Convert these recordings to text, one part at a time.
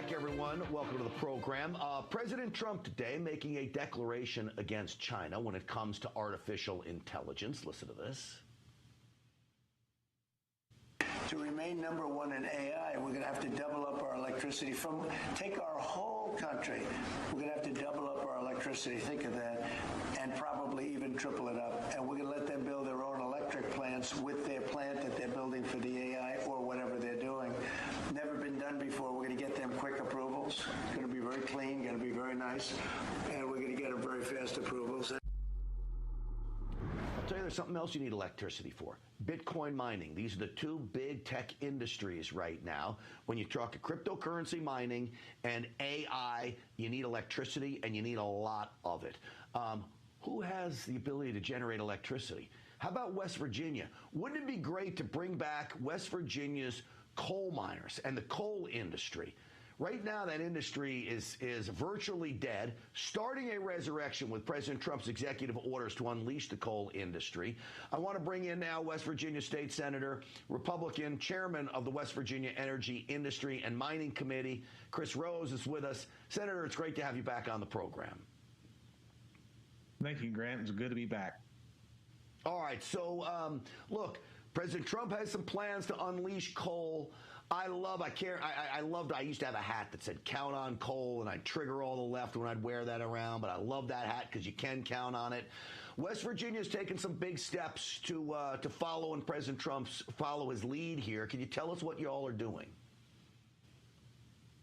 back, everyone. Welcome to the program. President Trump today making a declaration against China when it comes to artificial intelligence. Listen to this. To remain number one in AI, we're going to have to double up our electricity. Take our whole country. We're going to have to double up our electricity. Think of that. And probably even triple it up. And we're going to let them build their own electric plants with their plant that they're building for the AI or whatever they're doing. Never been done before. We're going to get them quick approvals. It's going to be very clean, going to be very nice. And we're going to get them very fast approvals. I'll tell you, there's something else you need electricity for. Bitcoin mining. These are the two big tech industries right now. When you talk cryptocurrency mining and AI, you need electricity, and you need a lot of it. Who has the ability to generate electricity? How about West Virginia? Wouldn't it be great to bring back West Virginia's coal miners and the coal industry? Right now, that industry is virtually dead, starting a resurrection with President Trump's executive orders to unleash the coal industry. I want to bring in now West Virginia State Senator, Republican chairman of the West Virginia Energy Industry and Mining Committee. Chris Rose is with us. Senator, it's great to have you back on the program. Thank you, Grant. It's good to be back. All right. So, look, President Trump has some plans to unleash coal. I used to have a hat that said count on coal, and I'd trigger all the left when I'd wear that around, but I love that hat because you can count on it. West Virginia's taken some big steps to follow follow his lead here. Can you tell us what you all are doing?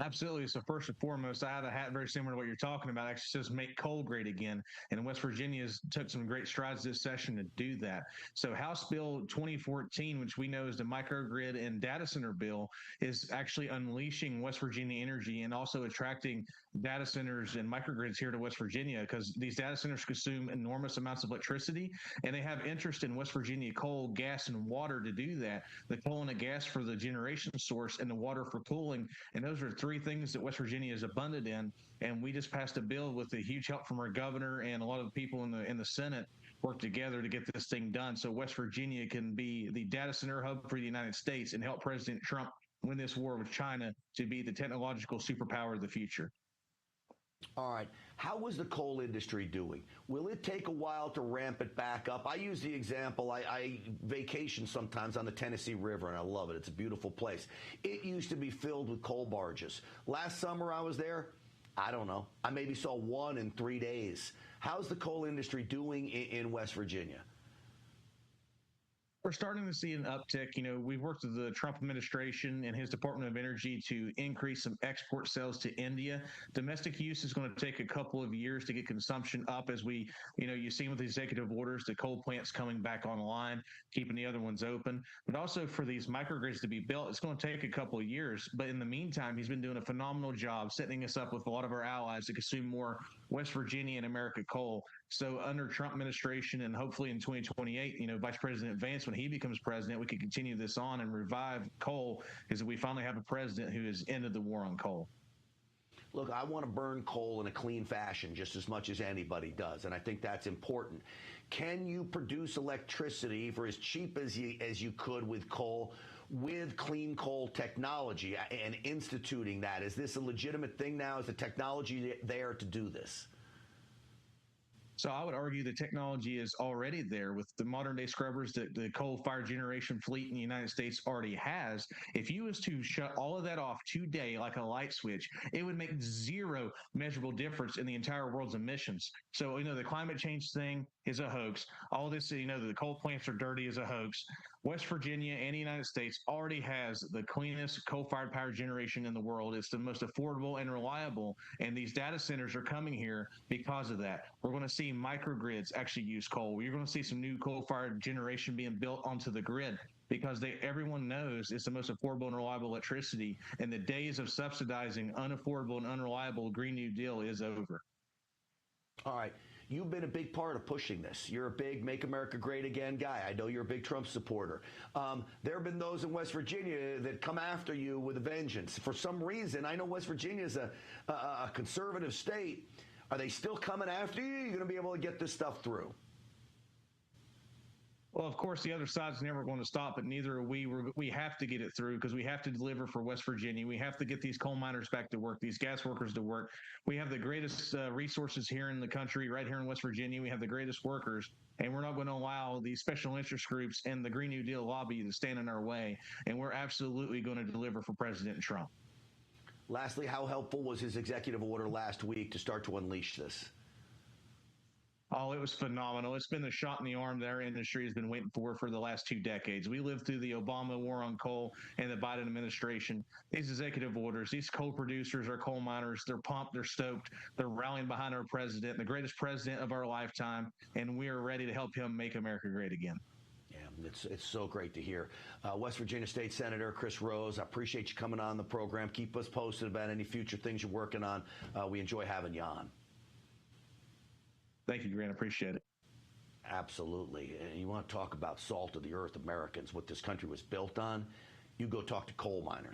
Absolutely. So first and foremost, I have a hat very similar to what you're talking about. Actually says make coal great again. And West Virginia's took some great strides this session to do that. So House Bill 2014, which we know is the microgrid and data center bill, is actually unleashing West Virginia energy and also attracting data centers and microgrids here to West Virginia, because these data centers consume enormous amounts of electricity, and they have interest in West Virginia coal, gas, and water to do that. The coal and the gas for the generation source and the water for cooling. And those are three things that West Virginia is abundant in, and we just passed a bill with the huge help from our governor and a lot of the people in the Senate work together to get this thing done, so West Virginia can be the data center hub for the United States and help President Trump win this war with China to be the technological superpower of the future. All right. How is the coal industry doing? Will it take a while to ramp it back up? I use the example, I vacation sometimes on the Tennessee River, and I love it. It's a beautiful place. It used to be filled with coal barges. Last summer I was there, I don't know, I maybe saw one in 3 days. How's the coal industry doing in West Virginia? We're starting to see an uptick. You know, we've worked with the Trump administration and his Department of Energy to increase some export sales to India. Domestic use is going to take a couple of years to get consumption up as you see with the executive orders, the coal plants coming back online, keeping the other ones open. But also for these microgrids to be built, it's going to take a couple of years. But in the meantime, he's been doing a phenomenal job setting us up with a lot of our allies to consume more West Virginia and America coal. So under Trump administration and hopefully in 2028, Vice President Vance, when he becomes president, we could continue this on and revive coal, because we finally have a president who has ended the war on coal. Look, I want to burn coal in a clean fashion just as much as anybody does, and I think that's important. Can you produce electricity for as cheap as you could with coal, with clean coal technology and instituting that? Is this a legitimate thing now? Is the technology there to do this? So I would argue the technology is already there with the modern day scrubbers that the coal-fired generation fleet in the United States already has. If you was to shut all of that off today like a light switch, it would make zero measurable difference in the entire world's emissions. So, the climate change thing is a hoax. All this, the coal plants are dirty is a hoax. West Virginia and the United States already has the cleanest coal-fired power generation in the world. It's the most affordable and reliable, and these data centers are coming here because of that. We're going to see microgrids actually use coal. You're going to see some new coal-fired generation being built onto the grid because everyone knows it's the most affordable and reliable electricity, and the days of subsidizing unaffordable and unreliable Green New Deal is over. All right. You've been a big part of pushing this. You're a big Make America Great Again guy. I know you're a big Trump supporter. There have been those in West Virginia that come after you with a vengeance. For some reason, I know West Virginia is a conservative state. Are they still coming after you? You're going to be able to get this stuff through? Well, of course, the other side's never going to stop, but neither are we. We have to get it through because we have to deliver for West Virginia. We have to get these coal miners back to work, these gas workers to work. We have the greatest resources here in the country, right here in West Virginia. We have the greatest workers, and we're not going to allow these special interest groups and the Green New Deal lobby to stand in our way. And we're absolutely going to deliver for President Trump. Lastly, how helpful was his executive order last week to start to unleash this? Oh, it was phenomenal. It's been the shot in the arm that our industry has been waiting for the last 2 decades. We lived through the Obama war on coal and the Biden administration. These executive orders, these coal producers are coal miners. They're pumped. They're stoked. They're rallying behind our president, the greatest president of our lifetime, and we are ready to help him make America great again. Yeah, it's so great to hear. West Virginia State Senator Chris Rose, I appreciate you coming on the program. Keep us posted about any future things you're working on. We enjoy having you on. Thank you, Grant. Appreciate it. Absolutely. And you want to talk about salt of the earth Americans, what this country was built on? You go talk to coal miners.